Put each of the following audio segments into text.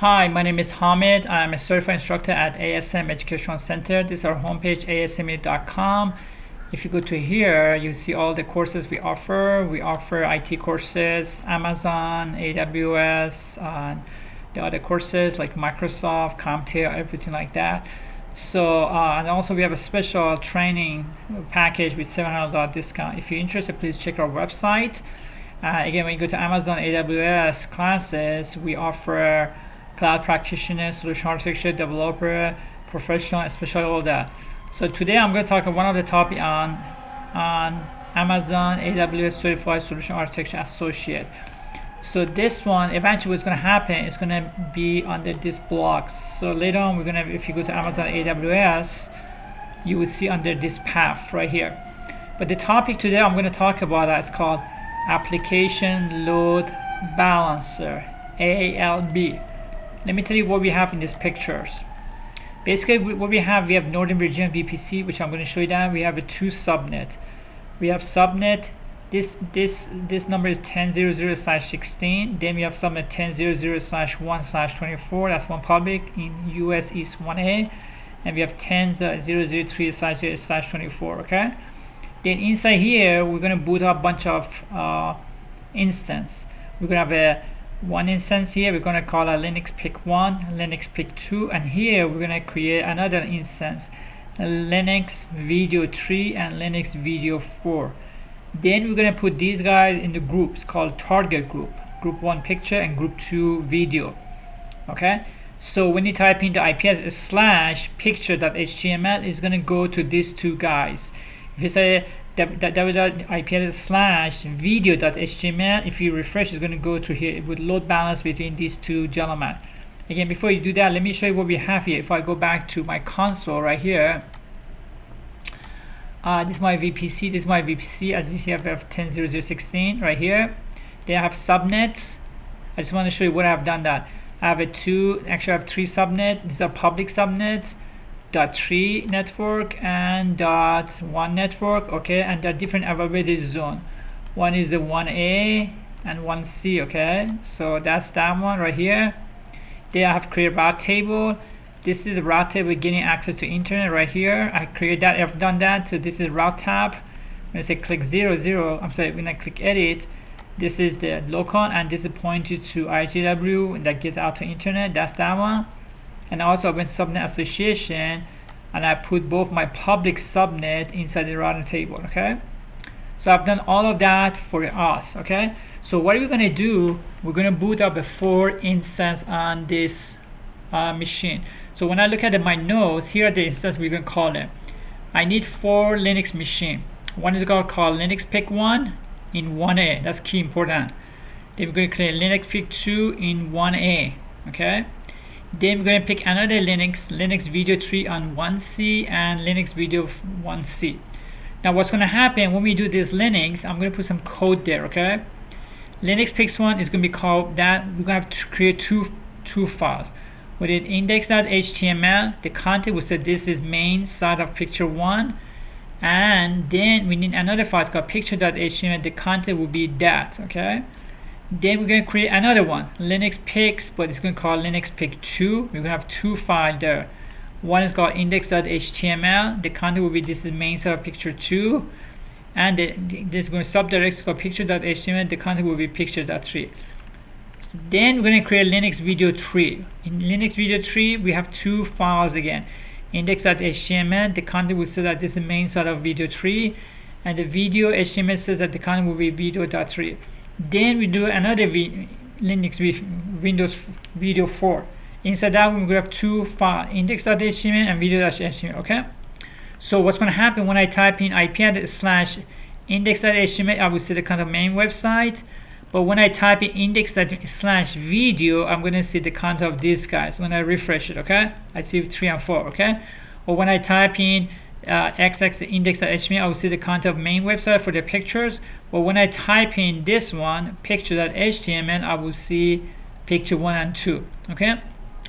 Hi, my name is Hamid. I'm a certified instructor at ASM Educational Center. This is our homepage, asmedu.com. If you go to here, you see all the courses we offer. We offer IT courses, Amazon, AWS, the other courses like Microsoft, CompTIA, everything like that. So, and also we have a special training package with $700 discount. If you're interested, please check our website. Again, when you go to Amazon AWS classes, we offer cloud practitioner, solution architecture, developer, professional, especially all that. So today I'm going to talk about one of the topic on Amazon AWS Certified Solution Architecture Associate. So this one, eventually what's going to happen is going to be under this blocks. So later on, we're going to, if you go to Amazon AWS, you will see under this path right here. But the topic today I'm going to talk about is called Application Load Balancer, ALB. Let me tell you what we have in these pictures. Basically, what we have Northern Virginia VPC, which I'm going to show you that. We have a two subnet. We have subnet. This number is 10.0.0/16. Then we have subnet 10.0.0/1/24. That's one public in US East 1A. And we have 10.0.0.3/0/24. Okay. Then inside here, we're going to boot up a bunch of instance. We're going to have a one instance here. We're going to call it Linux pick 1, Linux pick 2, and here we're going to create another instance, Linux video 3 and Linux video 4. Then we're going to put these guys in the groups called target group, group 1 picture and group 2 video. Okay, so when you type in the IP address /picture.html, is going to go to these two guys. If you say www.ip/video.html, if you refresh, it's going to go to here. It would load balance between these two gentlemen. Again, before you do that, let me show you what we have here. If I go back to my console right here, this is my VPC. This is my VPC. As you see, I have 10.0.0.16 right here. They have subnets. I just want to show you what I've done. That I have actually I have three subnets. These are public subnets. .3 network and .1 network, okay, and there are different availability zone. One is the 1A and 1C, okay, so that's that one right here. They have created route table. This is the route table getting access to internet right here. I created that, I've done that. So this is route tab. When I say click 00, I'm sorry, when I click edit, this is the local, and this is pointed to IGW that gets out to internet. That's that one. And also I went subnet association, and I put both my public subnet inside the router table. Okay, so I've done all of that for us. Okay, so what are we going to do? We're going to boot up a 4 instance on this machine. So when I look at my nodes, here are the instances we're going to call them. I need 4 Linux machine. One is going to call Linux pick 1 in 1A. That's key important. Then we're going to create Linux pick 2 in 1A. Okay. Then we're going to pick another Linux video 3 on 1C and Linux video 1C. Now what's going to happen when we do this Linux, I'm going to put some code there, okay? Linux picks 1 is going to be called that. We're going to have to create two files. With it index.html, the content will say this is main side of picture 1, and then we need another file called picture.html. The content will be that, okay? Then we're going to create another one, Linux picks, but it's going to call Linux pick 2. We're going to have two files there. One is called index.html. The content will be this is main side of picture 2, and this is going to subdirect called picture.html. The content will be picture.3. Then we're going to create Linux video 3. In Linux video 3, we have two files again, index.html. The content will say that this is main side of video 3, and the video HTML says that the content will be video.3. Then we do another Linux Windows video 4. Inside that one, we have two files, index.html and video.html. Okay. So what's going to happen when I type in IP address /index.html, I will see the kind of main website. But when I type in index/video, I'm going to see the content of these guys. When I refresh it, okay, I see 3 and 4. Okay. Or when I type in XX index.html, I will see the content of main website for the pictures. But when I type in this one, picture.html, I will see picture 1 and 2. Okay,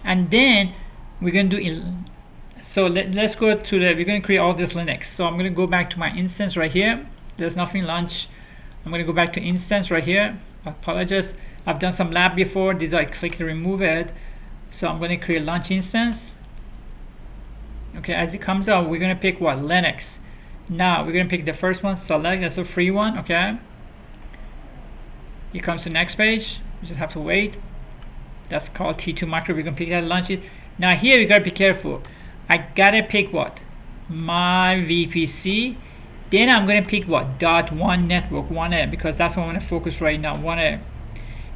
and then we're going to do so let's go to we're going to create all this Linux. So I'm going to go back to my instance right here. There's nothing launch. I'm going to go back to instance right here. I apologize, I've done some lab before. These I click to remove it. So I'm going to create launch instance. Okay, as it comes up, we're going to pick what? Linux. Now we're going to pick the first one, select, that's a free one. Okay, it comes to next page. You just have to wait. That's called T2 micro. We're going to pick that, launch it. Now here we got to be careful. I got to pick what? My VPC. Then I'm going to pick what? .1 network 1A, because that's what I want to focus right now, 1A.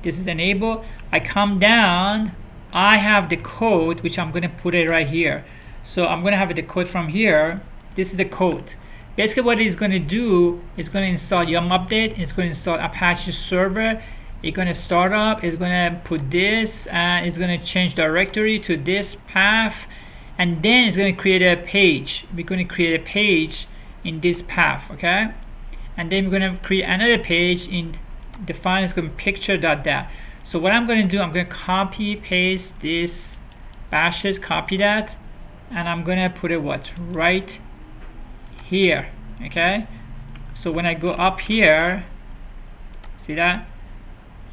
This is enable. I come down. I have the code, which I'm going to put it right here. So I'm going to have the code from here. This is the code. Basically what it's going to do is going to install Yum Update. It's going to install Apache server. It's going to start up. It's going to put this, and it's going to change directory to this path, and then it's going to create a page. We're going to create a page in this path, okay? And then we're going to create another page in the file. It's going to be picture.dat. So what I'm going to do, I'm going to copy paste this bashes, copy that, and I'm going to put it what? Right here, okay? So when I go up here, see that?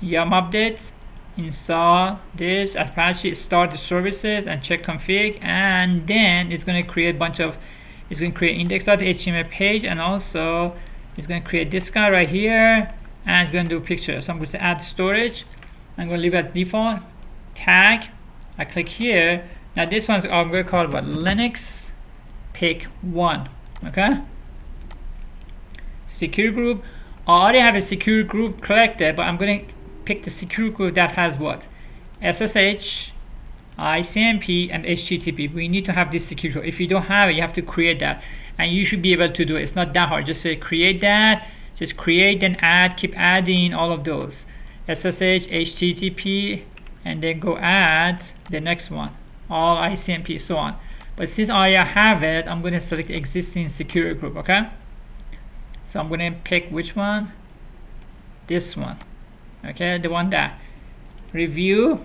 Yum Update, install this Apache, start the services, and check config, and then it's going to create a bunch of, it's going to create index.html page, and also it's going to create this guy right here, and it's going to do a picture. So I'm going to add storage. I'm going to leave it as default. Tag, I click here. Now this one's, I'm going to call it what? Linux pick 1. Okay. Secure group. I already have a secure group collected, but I'm going to pick the secure group that has what? SSH, ICMP, and HTTP. We need to have this secure group. If you don't have it, you have to create that, and you should be able to do it. It's not that hard. Just say create that. Just create, then add, keep adding all of those. SSH, HTTP, and then go add the next one, all ICMP, so on. But since I have it, I'm going to select existing security group. Okay, so I'm going to pick which one? This one. Okay, the one that review.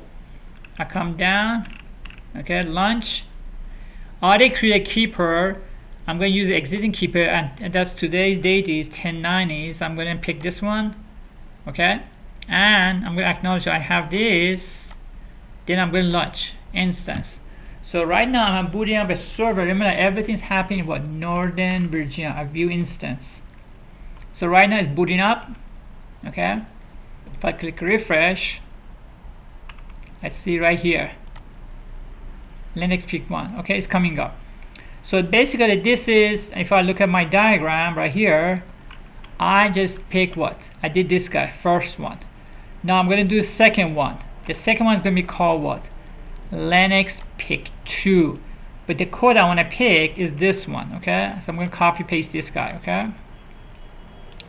I come down. Okay, launch. I already create keeper. I'm going to use the existing keeper, and that's today's date is 10/90. So I'm going to pick this one. Okay. And I'm going to acknowledge I have this. Then I'm going to launch instance. So right now I'm booting up a server. Remember, everything's happening in what? Northern Virginia. A view instance. So right now it's booting up. Okay. If I click refresh, I see right here Linux pick 1. Okay, it's coming up. So basically this is, if I look at my diagram right here, I just pick what? I did this guy, first one. Now I'm going to do the second one. The second one is going to be called what? Linux pick 2. But the code I want to pick is this one, okay? So I'm going to copy paste this guy, okay?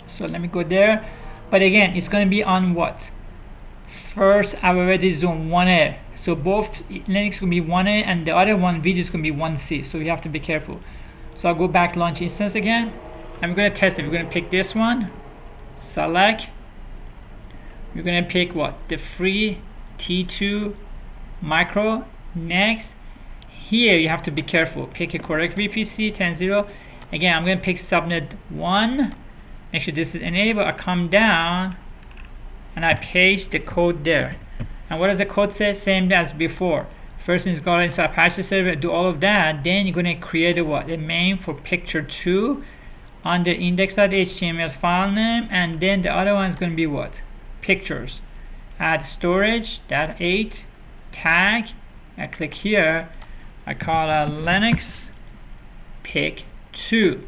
So let me go there. But again, it's going to be on what? First, I've already zone 1A. So both Linux will be 1A, and the other one, video, is going to be 1C. So you have to be careful. So I'll go back to launch instance again. I'm going to test it. We're going to pick this one. Select. We're going to pick what? The free T2 micro. Next. Here you have to be careful. Pick a correct VPC 10.0. Again, I'm going to pick subnet 1. Make sure this is enabled. I come down and I paste the code there. And what does the code say? Same as before. First is go into Apache server, do all of that. Then you're going to create a what? A main for picture 2 on the index.html file name, and then the other one is going to be what? Pictures. Add storage, that 8, tag. I click here. I call a Linux pick 2.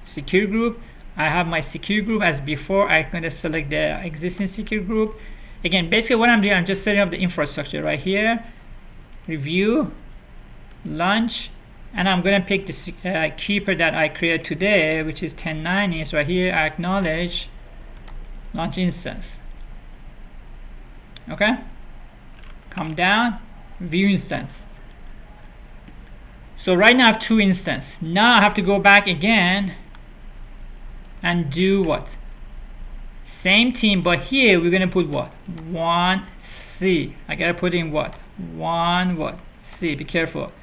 Secure group. I have my secure group as before. I'm going to select the existing secure group. Again, basically what I'm doing, I'm just setting up the infrastructure right here. Review, launch, and I'm going to pick the keeper that I created today, which is 1090. So right here, I acknowledge, launch instance. Okay, come down, view instance. So right now I have 2 instances. Now I have to go back again and do what? Same team, but here we're gonna put what? 1C. I gotta put in what? 1 what? C. Be careful.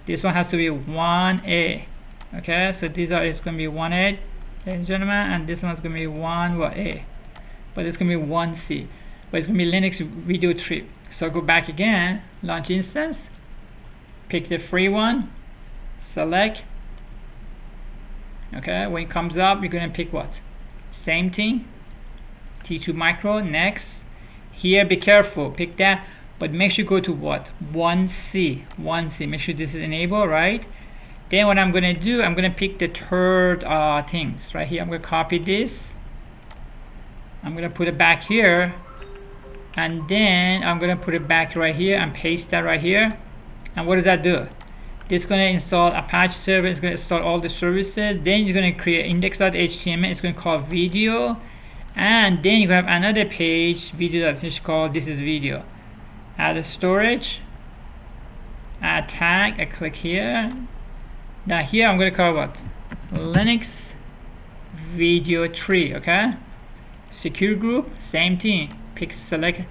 This one has to be 1A. Okay, so these are, it's gonna be 1A, ladies and gentlemen, and this one's gonna be 1 what? A. But it's gonna be 1C. But it's gonna be Linux video trip. So I go back again, launch instance, pick the free one, select. Okay, when it comes up, you're going to pick what? Same thing, T2 micro, next. Here, be careful, pick that, but make sure you go to what? 1C, make sure this is enabled, right? Then what I'm going to do, I'm going to pick the third things right here. I'm going to copy this, I'm going to put it back here, and then I'm going to put it back right here and paste that right here. And what does that do? This is going to install Apache server, it's going to install all the services. Then you're going to create index.html, it's going to call video, and then you have another page, video.html, called this is video. Add a storage, add tag, I click here. Now here I'm going to call what? Linux video tree, okay? Secure group, same thing. Pick, select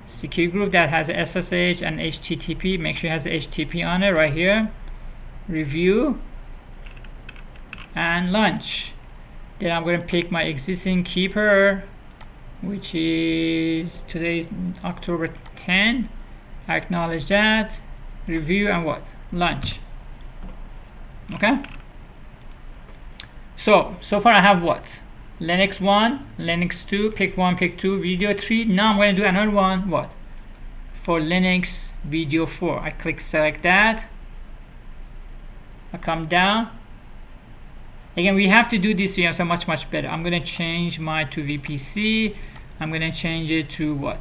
secure group that has SSH and HTTP. Make sure it has HTTP on it right here. Review and launch. Then I'm going to pick my existing keeper, which is today's October 10. I acknowledge that. Review and what? Launch. Okay. So far I have what? Linux 1, Linux 2, pick 1, pick 2, video 3. Now I'm going to do another one, what? For Linux video 4. I click select that. I come down. Again, we have to do this here so much better. I'm going to change my to VPC. I'm going to change it to what?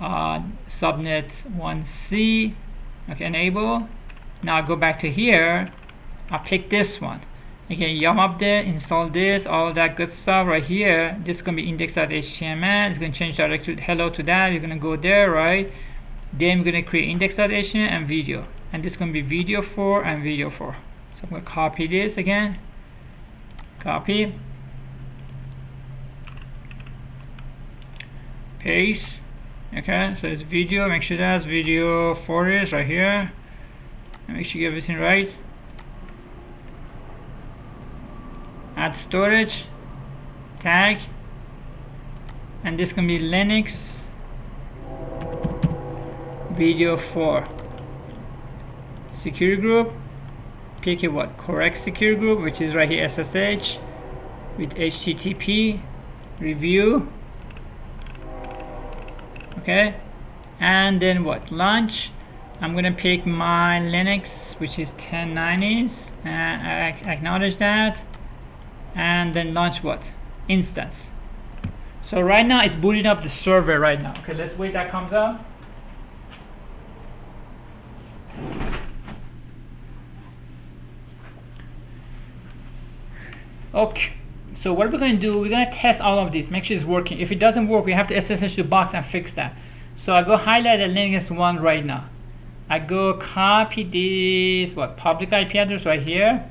Subnet 1C. Okay, enable. Now I go back to here. I pick this one. Again, yum update, install this, all that good stuff right here. This is going to be index.html. It's going to change directly to hello to that. You're going to go there, right? Then we're going to create index.html and video. And this is going to be video 4 and video 4. So I'm going to copy this again. Copy. Paste. Okay, so it's video. Make sure that's video 4 is right here. And make sure you get everything right. Add storage, tag, and this can be Linux video 4. Secure group, pick a what? Correct secure group, which is right here, SSH with HTTP, review. Okay, and then what? Launch. I'm gonna pick my Linux, which is 1090s, and I acknowledge that. And then launch what? Instance. So right now it's booting up the server right now. Okay, let's wait that comes up. Okay, so what we're going to do, we're going to test all of these, make sure it's working. If it doesn't work, we have to SSH the box and fix that. So I go highlight the Linux 1 right now. I go copy this, what, public IP address right here.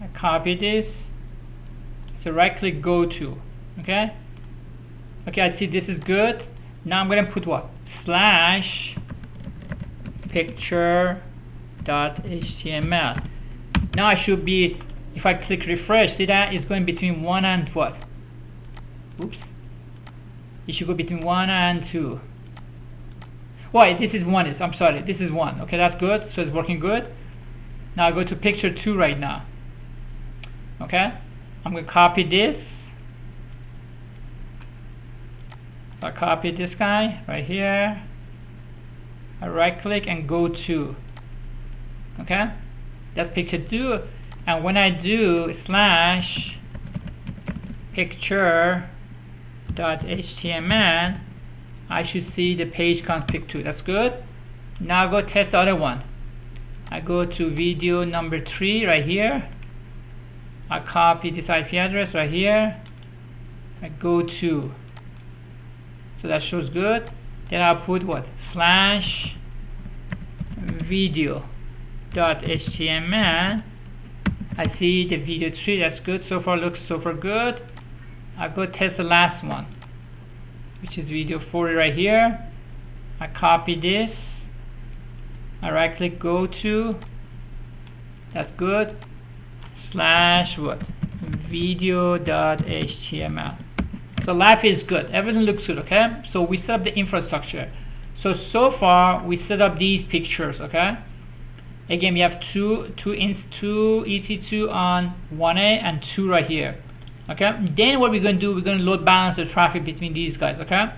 I copy this. So right click, go to. Okay. Okay, I see this is good. Now I'm going to put what? Slash picture.html. Now I should be, if I click refresh, see that it's going between 1 and what? Oops. It should go between 1 and 2. Why? This is 1. I'm sorry. This is 1. Okay, that's good. So it's working good. Now I go to picture 2 right now. Okay. I'm going to copy this. So I copy this guy right here. I right click and go to. Okay. That's picture 2. And when I do slash picture.html, I should see the page comes pic 2. That's good. Now go test the other one. I go to video number 3 right here. I copy this IP address right here. I go to. So that shows good. Then I'll put what? Slash video.html. I see the video 3. That's good. So far looks so far good. I'll go test the last one, which is video 4 right here. I copy this. I right click, go to. That's good. Slash what? Video.html. So life is good. Everything looks good. Okay. So we set up the infrastructure. So far we set up these pictures, okay? Again, we have two EC2 on 1A and 2 right here, okay? Then what we're going to do, we're going to load balance the traffic between these guys, okay?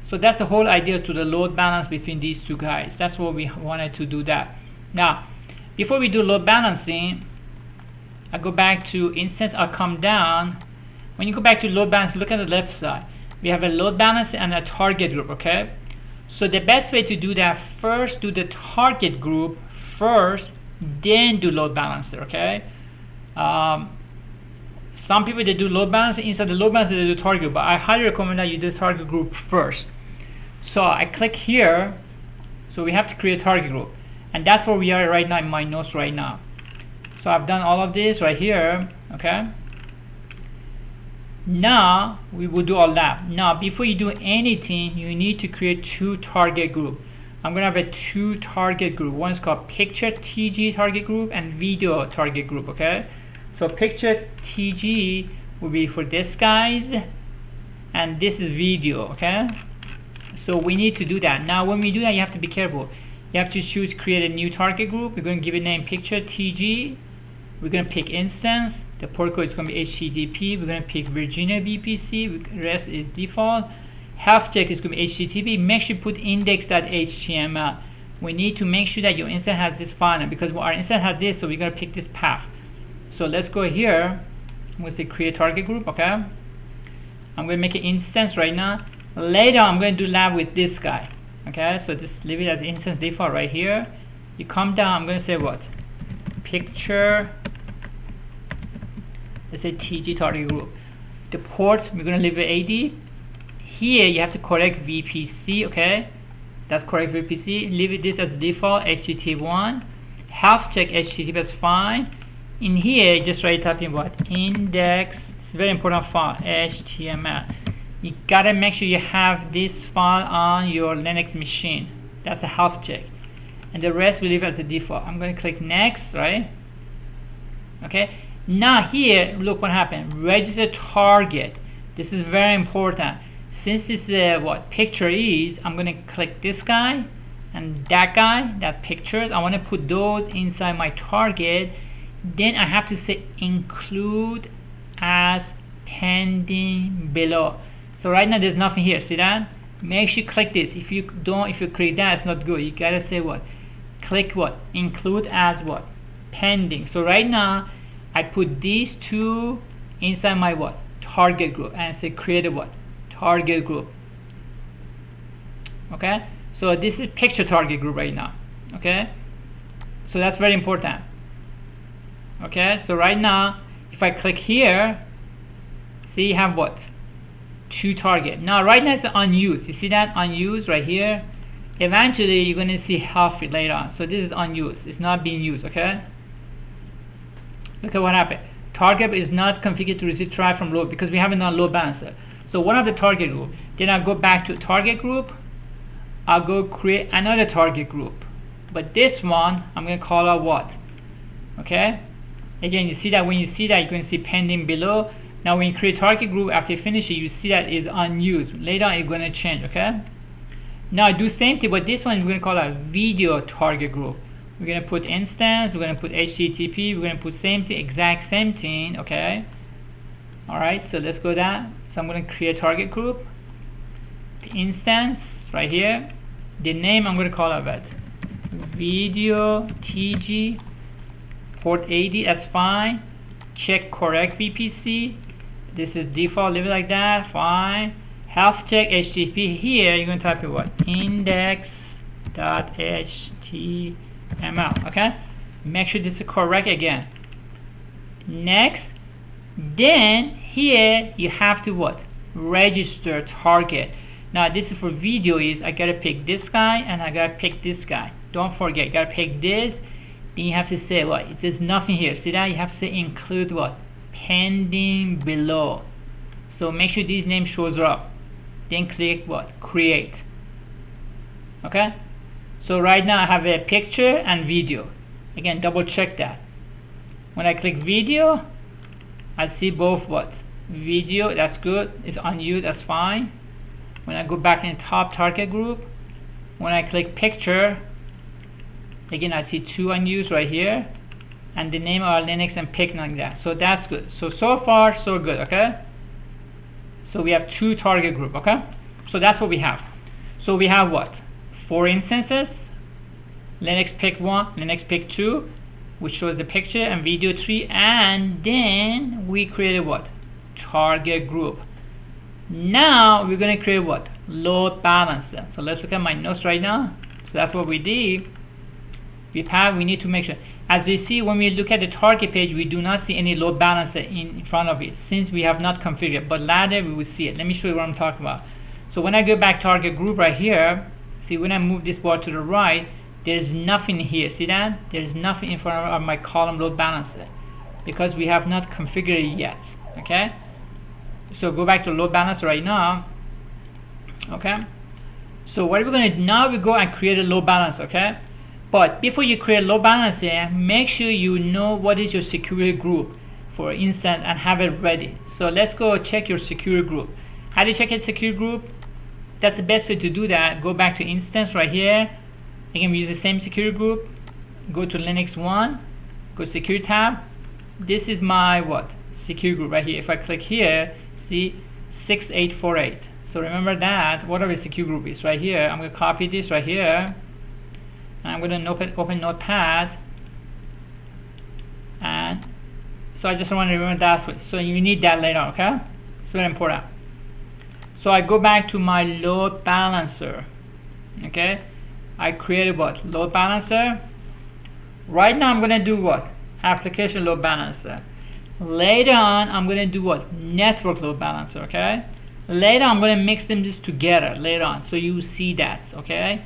So that's the whole idea, is to the load balance between these two guys. That's what we wanted to do that. Now, before we do load balancing, I go back to instance, I'll come down. When you go back to load balance, look at the left side. We have a load balancer and a target group, okay? So the best way to do that, first do the target group first, then do load balancer, okay? Some people, they do load balancer, inside the load balancer they do target group, but I highly recommend that you do target group first. So I click here, so we have to create a target group, and that's where we are right now in my notes right now. So I've done all of this right here, okay? Now we will do all that. Now before you do anything, you need to create two target group. I'm gonna have a two target group. One is called picture TG target group and video target group, okay? So picture TG will be for this guys, and this is video, okay? So we need to do that. Now when we do that, you have to be careful. You have to choose create a new target group. We're going to give it name picture TG. We're going to pick instance. The port code is going to be HTTP. We're going to pick Virginia VPC. Rest is default. Health check is going to be HTTP. Make sure you put index.html. We need to make sure that your instance has this file, because our instance has this, so we're going to pick this path. So let's go here. I'm going to say create target group, okay? I'm going to make an instance right now. Later I'm going to do lab with this guy, okay? So this, leave it as instance default right here. You come down, I'm going to say what? Picture, let's say TG target group. The port, we're going to leave it 80. Here you have to correct VPC, okay? That's correct VPC. Leave it this as default, HTTP1. Health check HTTP is fine. In here, just write typing what? Index, it's a very important file, HTML. You gotta make sure you have this file on your Linux machine. That's the health check. And the rest we leave as a default. I'm going to click next, right? Okay. Now here, look what happened. Register target. This is very important. Since this is what picture is, I'm going to click this guy and that guy, that pictures. I want to put those inside my target. Then I have to say include as pending below. So right now there's nothing here. See that? Make sure you click this. If you click that, it's not good. You gotta say what? Click what? Include as what? Pending. So right now I put these two inside my what? Target group, and say create a what? Target group. Okay? So this is picture target group right now. Okay? So that's very important. Okay? So right now if I click here, see you have what? Two target. Now right now it's unused. You see that unused right here? Eventually you're going to see half it later on. So this is unused. It's not being used, okay? Look at what happened. Target is not configured to receive traffic from load because we haven't done load balancer. So one of the target group. Then I'll go back to target group. I'll go create another target group. But this one, I'm going to call out what? Okay? Again, you see that when you see that, you're going to see pending below. Now when you create target group, after you finish it, you see that is unused. Later on, you're going to change, okay? Now do same thing, but this one we're going to call a video target group. We're going to put instance, we're going to put HTTP, we're going to put same thing, exact same thing, okay? Alright, so let's go down. So I'm going to create target group. Instance, right here. The name I'm going to call it video TG, port 80, that's fine. Check correct VPC. This is default, leave it like that, fine. Health check HTTP. Here you're going to type in what? Index.html. Okay? Make sure this is correct again. Next. Then here you have to what? Register target. Now this is for video is I gotta pick this guy and I gotta pick this guy. Don't forget, you gotta pick this. Then you have to say what? There's nothing here. See that? You have to say include what? Pending below. So make sure these names shows up. Then click what? Create. Okay? So right now I have a picture and video. Again, double check that. When I click video, I see both what? Video, that's good. It's unused, that's fine. When I go back in the top target group, When I click picture, again I see 2 unused right here, and the name of Linux and pick like that. So that's good. So far so good. Okay, so we have 2 target group. Okay, so that's what we have. So we have what? 4 instances, Linux pick 1, Linux pick 2, which shows the picture, and video 3, and then we created what? Target group. Now we're going to create what? Load balancer. So let's look at my notes right now. So that's what we did. We need to make sure, as we see when we look at the target page, we do not see any load balancer in front of it since we have not configured, but later we will see it. Let me show you what I'm talking about. So when I go back target group right here, see when I move this bar to the right, there's nothing here. See that? There's nothing in front of my column load balancer because we have not configured it yet. Okay, so go back to load balancer right now. Okay, so what we're going to now, we go and create a load balancer. Okay, but before you create a load balancer, make sure you know what is your security group, for instance, and have it ready. So let's go check your security group. How do you check a security group? That's the best way to do that. Go back to instance right here. Again, we use the same security group. Go to Linux 1, go security tab. This is my what? Security group right here. If I click here, see 6848. So remember that whatever security group is right here. I'm going to copy this right here, and I'm going to open Notepad. And so I just want to remember that. So you need that later. Okay, it's very important. So I go back to my load balancer. Okay, I created what? Load balancer. Right now I'm going to do what? Application load balancer. Later on I'm going to do what? Network load balancer. Okay, later I'm going to mix them just together later on, so you see that. Okay,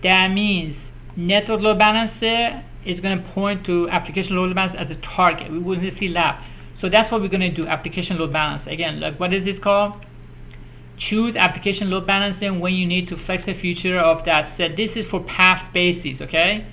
that means network load balancer is going to point to application load balancer as a target. We will see lab. So that's what we're going to do. Application load balancer. Again, like, what is this called? Choose application load balancing when you need to flex a feature of that set. This is for path basis. Okay,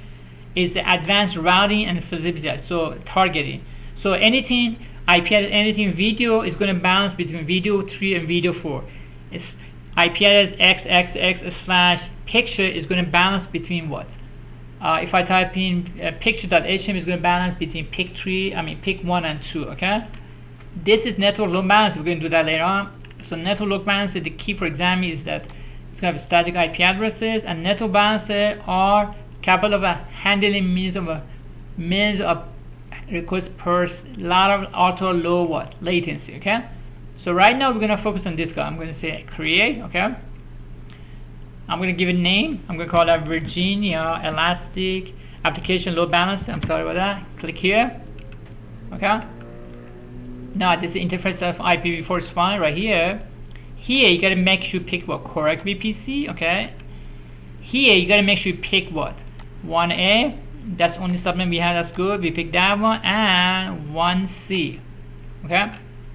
is the advanced routing and feasibility. So targeting. So anything IP address, anything video is going to balance between video 3 and video 4. It's IP address xxx / picture is going to balance between what? If I type in picture.html, is going to balance between pick 1 and 2. Okay, this is network load balance. We're going to do that later on. So network load balancer, the key for exam is that it's going to have static IP addresses, and network balancer are capable of handling millions of requests per lot of ultra low what? Latency. Okay, so right now we're going to focus on this guy. I'm going to say create. Okay, I'm going to give it a name. I'm going to call that Virginia Elastic Application Load Balancer. I'm sorry about that. Click here. Okay, now this is interface of IPv4 is fine right here. Here you got to make sure you pick what? Correct VPC. Okay, here you got to make sure you pick what? 1A. That's only subnet we have. That's good. We pick that one, and 1C. Okay,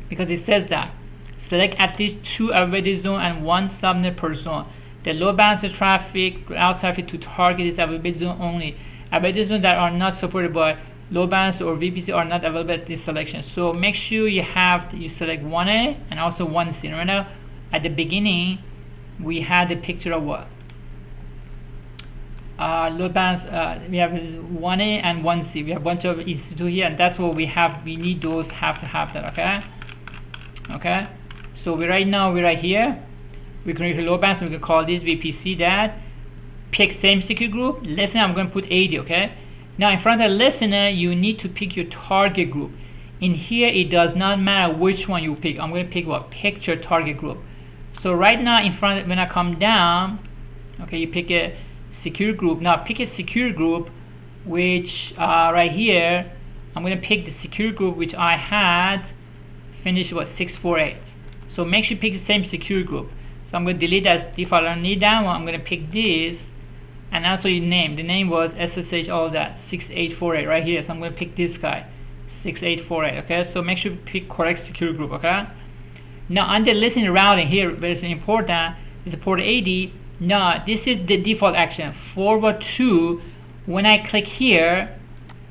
because it says that select at least 2 availability zone and 1 subnet per zone. The load balancer traffic, route traffic to target is availability zone only. Availability zones that are not supported by load balancer or VPC are not available at this selection. So make sure you select 1A and also 1C. Remember, at the beginning we had the picture of what? Load balance. We have 1A and 1C. We have a bunch of EC2 here, and that's what we have. We need those. Have to have that. Okay. Okay. So right now we're right here. We create a load balance. We can call this VPC that. Pick same security group. Listener, I'm going to put 80. Okay. Now in front of the listener, you need to pick your target group. In here, it does not matter which one you pick. I'm going to pick what? Picture target group. So right now in front, when I come down, okay, you pick a security group. Now pick a security group, which right here, I'm going to pick the security group which I had finished what? 648. So make sure you pick the same security group. So I'm going to delete that as default. I don't need that one. I'm going to pick this, and also your name. The name was SSH all that 6848 right here. So I'm going to pick this guy 6848. Okay, so make sure you pick correct security group. Okay. Now under listening routing here, very important, is port 80. Now this is the default action. Forward to, when I click here,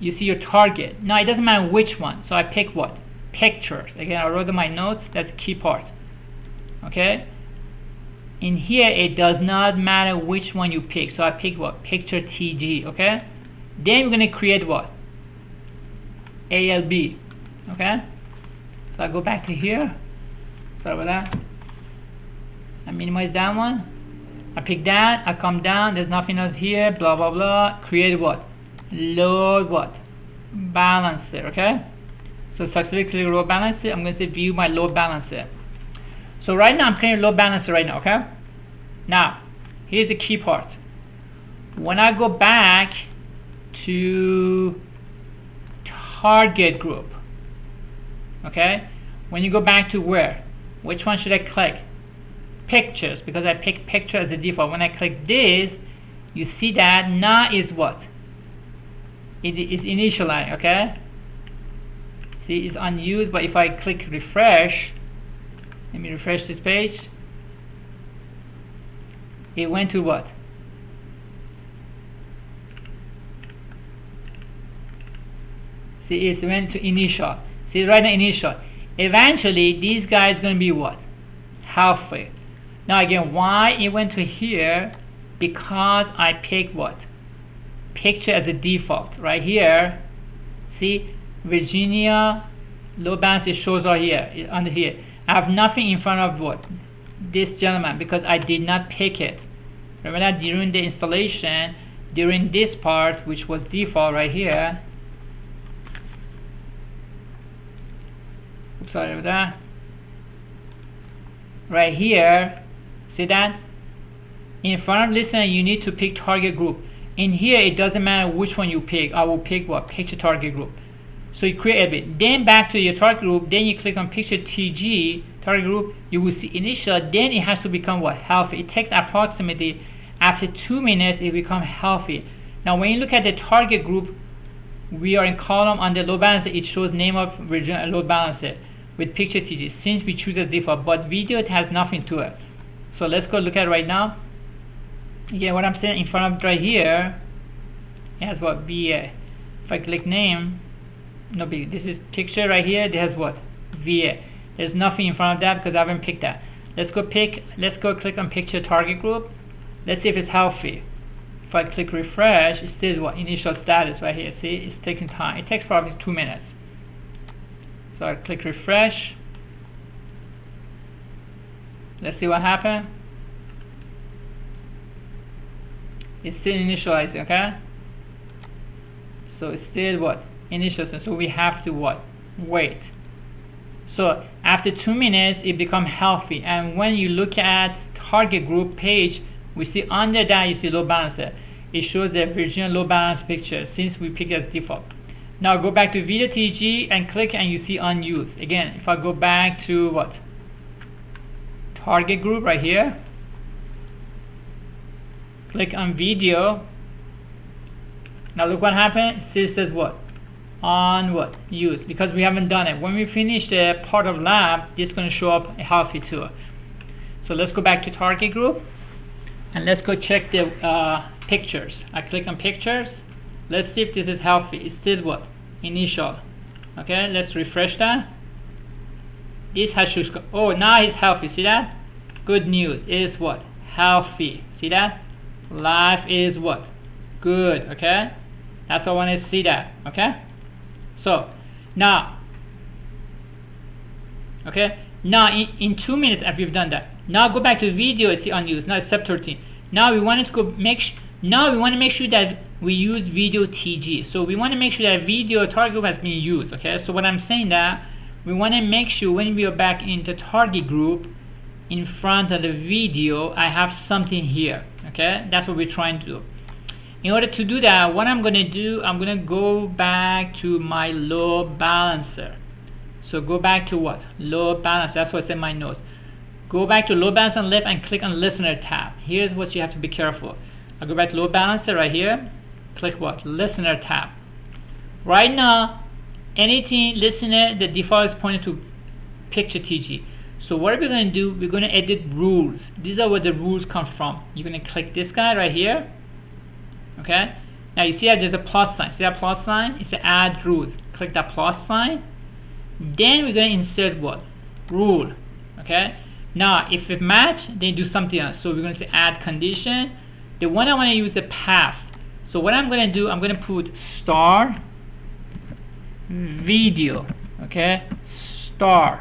you see your target. Now it doesn't matter which one. So I pick what? Pictures. Again, I wrote in my notes. That's the key part. Okay. In here it does not matter which one you pick. So I pick what? Picture TG. Okay, then we're going to create what? ALB. Okay, so I go back to here. Sorry about that. I minimize that one. I pick that. I come down. There's nothing else here. Blah blah blah. Create what? Load what? Balancer. Okay, so successfully click load balancer. I'm going to say view my load balancer. So right now I'm creating load balancer right now. Okay, now here's the key part. When I go back to target group, okay, when you go back to where, which one should I click? Pictures, because I picked picture as the default. When I click this, you see that now is what? It is initialized. Okay, see, it's unused. But if I click refresh, let me refresh this page, it went to what? See, it went to initial. See, right now initial. Eventually these guys going to be what? Halfway. Now again, why it went to here? Because I picked what? Picture as a default. Right here, see, Virginia load balance, it shows right here, under here. I have nothing in front of what? This gentleman, because I did not pick it. Remember that during the installation, during this part, which was default right here. Oops, sorry about that. Right here, see that? In front of listener, you need to pick target group. In here, it doesn't matter which one you pick. I will pick what? Picture target group. So you create a bit. Then back to your target group. Then you click on picture TG, target group. You will see initial. Then it has to become what? Healthy. It takes approximately, after 2 minutes, it becomes healthy. Now when you look at the target group, we are in column under load balancer. It shows name of Virginia load balancer with picture TG, since we choose as default. But video, it has nothing to it. So let's go look at it right now. Yeah, what I'm saying in front of right here, it has what? VA. If I click name, no big. This is picture right here. It has what? VA. There's nothing in front of that because I haven't picked that. Let's go click on picture target group. Let's see if it's healthy. If I click refresh, it still what? Initial status right here. See, it's taking time. It takes probably 2 minutes. So I click refresh. Let's see what happened. It's still initializing. Okay, so it's still what? Initializing. So we have to what? Wait. So after 2 minutes, it becomes healthy. And when you look at target group page, we see under that you see load balancer. It shows the Virginia load balance picture since we pick as default. Now go back to video TG and click, and you see unused. Again, if I go back to what? Target group right here. Click on video. Now look what happened. It still says what? On what? Use, because we haven't done it. When we finish the part of lab, it's going to show up healthy too. So let's go back to target group and let's go check the pictures. I click on pictures. Let's see if this is healthy. It's still what? Initial. Okay, let's refresh that. This has to, oh, now it's healthy. See that? Good news. It is what? Healthy. See that? Life is what? Good. Okay, that's what I want to see that. Okay, so now, okay, now in 2 minutes after we've done that, now go back to video and see unused. Now it's step 13. Now we wanted to go now we want to make sure that we use video TG. So we want to make sure that video target group has been used. Okay, so what I'm saying that we want to make sure when we are back into target group, in front of the video, I have something here. Okay, that's what we're trying to do. In order to do that, what I'm going to do, I'm going to go back to my load balancer. So go back to what? Load balancer. That's what's in my notes. Go back to load balancer on left and click on listener tab. Here's what you have to be careful. I go back to load balancer right here. Click what? Listener tab. Right now, anything listener, the default is pointed to picture TG. So what are we going to do? We're going to edit rules. These are where the rules come from. You're going to click this guy right here. Okay. Now you see that there's a plus sign. See that plus sign? It's the add rules. Click that plus sign. Then we're going to insert what? Rule. Okay. Now if it match, then do something else. So we're going to say add condition. The one I want to use the path. So what I'm going to do, I'm going to put star video. Okay, star.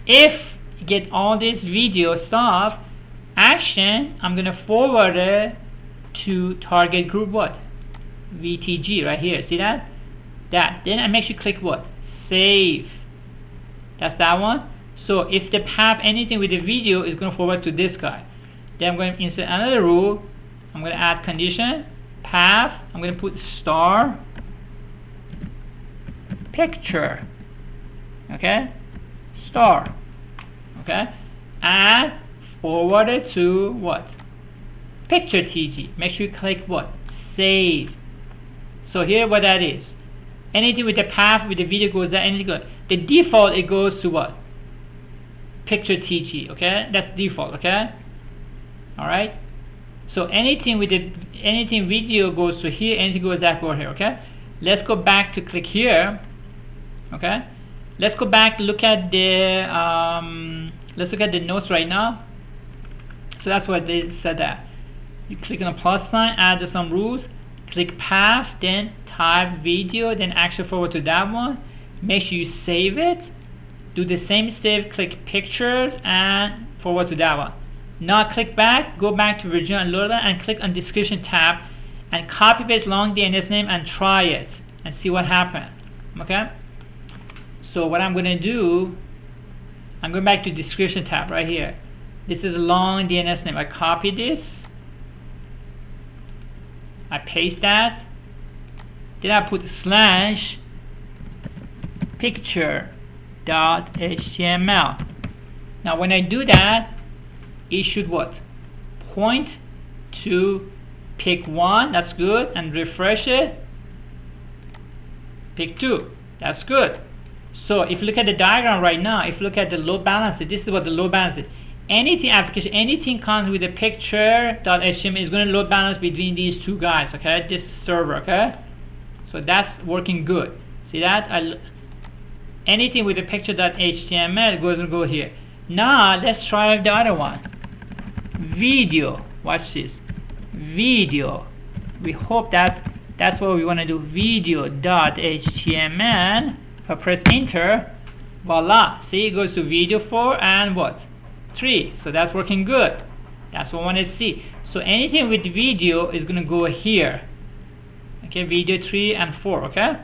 If you get all this video stuff, action, I'm going to forward it to target group what? VTG right here. See that? That. Then I make sure you click what? Save. That's that one. So if the path anything with the video is going to forward to this guy. Then I'm going to insert another rule. I'm going to add condition, path. I'm going to put star picture. Okay, star. Okay, and forward it to what? Picture TG. Make sure you click what? Save. So here what that is. Anything with the path with the video goes there. Anything goes. The default it goes to what? Picture TG. Okay, that's default. Okay. All right. So anything with the video goes to here. Anything goes that over here. Okay. Let's go back to click here. Okay. Let's go back. Look at the let's look at the notes right now. So that's what they said that. You click on a plus sign, add some rules, click path, then type video, then action forward to that one. Make sure you save it. Do the same save, click pictures and forward to that one. Now click back, go back to Virginia and load it and click on description tab and copy paste long DNS name and try it and see what happened. Okay? So what I'm gonna do, I'm going back to description tab right here. This is a long DNS name. I copy this. I paste that. Then I put slash picture.html. Now when I do that, it should what? Point to pick 1. That's good. And refresh it. Pick 2. That's good. So if you look at the diagram right now, if you look at the load balancer, this is what the load balancer is. Anything application, anything comes with a picture.html is going to load balance between these two guys, okay? This server, okay? So that's working good. See that? Anything with a picture.html goes and go here. Now let's try the other one. Video. Watch this. Video. We hope that's what we want to do. Video.html. If I press enter, voila. See, it goes to video 4 and what? 3. So that's working good. That's what I want to see. So anything with video is going to go here. Okay, video 3 and 4. Okay.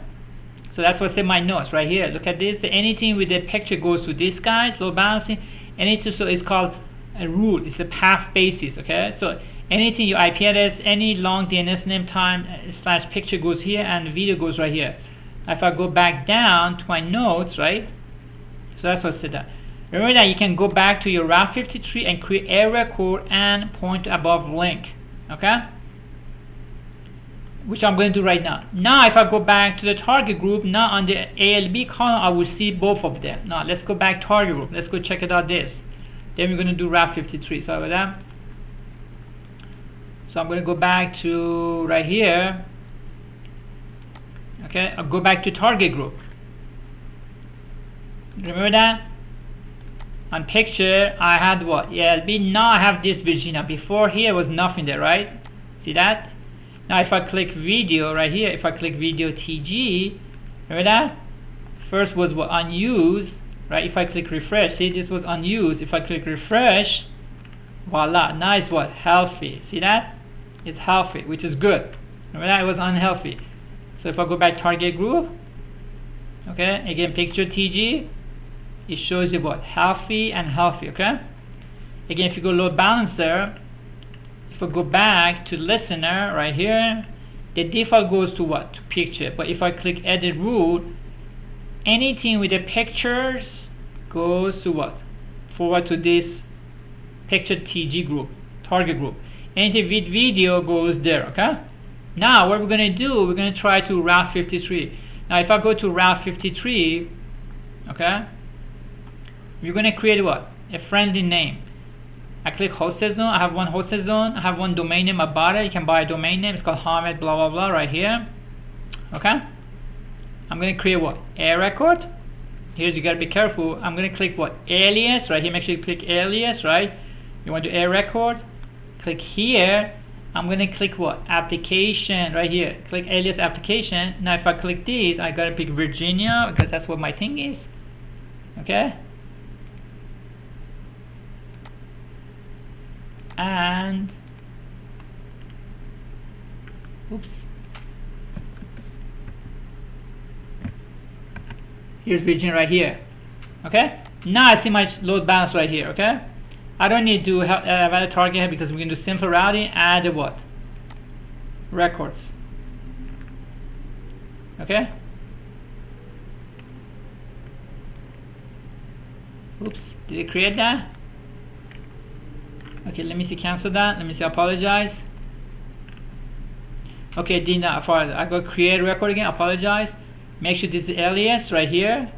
So that's what's in my notes right here. Look at this. Anything with the picture goes to this guys, load balancing. Anything, so it's called a rule. It's a path basis. Okay. So anything your IP address, any long DNS name time slash picture goes here and video goes right here. If I go back down to my notes, right? So that's what I said that. Remember that you can go back to your Route 53 and create a record and point to above link. Okay? Which I'm going to do right now. Now if I go back to the target group, now on the ALB column, I will see both of them. Now let's go back target group. Let's go check it out this. Then we're going to do Route 53. Sorry about that. So I'm going to go back to right here. Okay, I'll go back to target group. Remember that? On picture, I had what? ALB. Now I have this Virginia. Before here was nothing there, right? See that? Now if I click video right here, if I click video TG, remember that? First was what? Unused, right? If I click refresh, see this was unused. If I click refresh, voila. Now it's what? Healthy. See that? It's healthy, which is good. Remember that? It was unhealthy. So if I go back target group, okay, again picture TG, it shows you what? Healthy and healthy, okay? Again, if you go load balancer, if I go back to listener right here, the default goes to what? To picture. But if I click edit rule, anything with the pictures goes to what? Forward to this picture TG group, target group. Anything with video goes there, okay? Now what we're going to do, we're going to try to Route 53. Now if I go to Route 53, okay, we're going to create what? A friendly name. I click hosted zone. I have one hosted zone. I have one domain name about it. You can buy a domain name. It's called Hamid blah blah blah right here. Okay. I'm going to create what? A record. here's, you gotta be careful. I'm gonna click what? Alias, right here. Make sure you click alias, right? You want to add record? Click here. I'm gonna click what? Application, right here. Click alias application. Now if I click this, I gotta pick Virginia because that's what my thing is. Okay? And oops. Here's Virginia right here. Okay? Now I see my load balance right here. Okay? I don't need to have a target here because we're going to do simple routing. Add a what? Records. Okay? Oops. Did it create that? Okay, let me see. Cancel that. Let me see. Apologize. Okay, did not. I go create record again. Apologize. Make sure this is alias right here.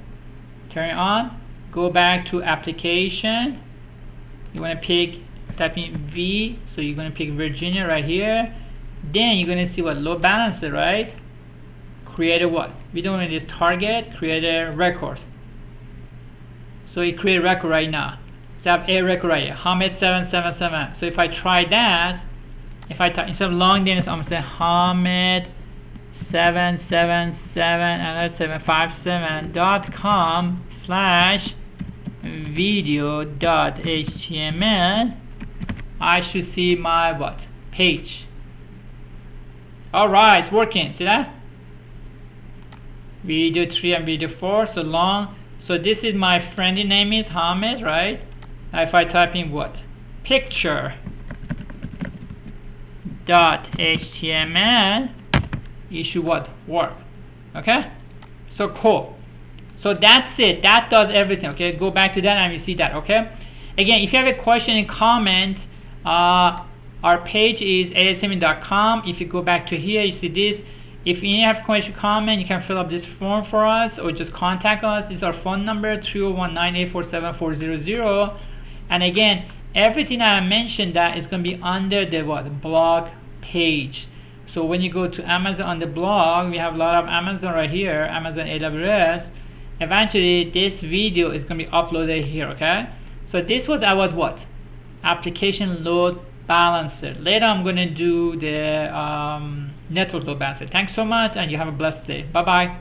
Turn it on. Go back to application. You want to pick, type in V, so you're going to pick Virginia right here. Then you're going to see what? Load balancer, right? Create a what? We don't want this target, create a record. So you create a record right now. So I have a record right here, Hamid 777. So if I try that, if I type, instead of long names, I'm going to say Hamid 777 and 757.com/video.html. I should see my what? Page. Alright, it's working. See that? Video 3 and video 4. So long. So this is my friendly name is Hamid, right? Now if I type in what? Picture.html, it should what? Work. Okay? So cool. So that's it. That does everything. Okay, go back to that and you see that. Okay, again, if you have a question in comment, our page is asm.com. If you go back to here, you see this. If you have a question comment, you can fill up this form for us or just contact us. This is our phone number, 301-984-7400. And again, everything I mentioned that is going to be under the what? Blog page. So when you go to Amazon on the blog, we have a lot of Amazon right here, Amazon AWS. Eventually this video is going to be uploaded here. Okay, so this was about what? Application load balancer. Later I'm going to do the network load balancer. Thanks so much and you have a blessed day. Bye bye.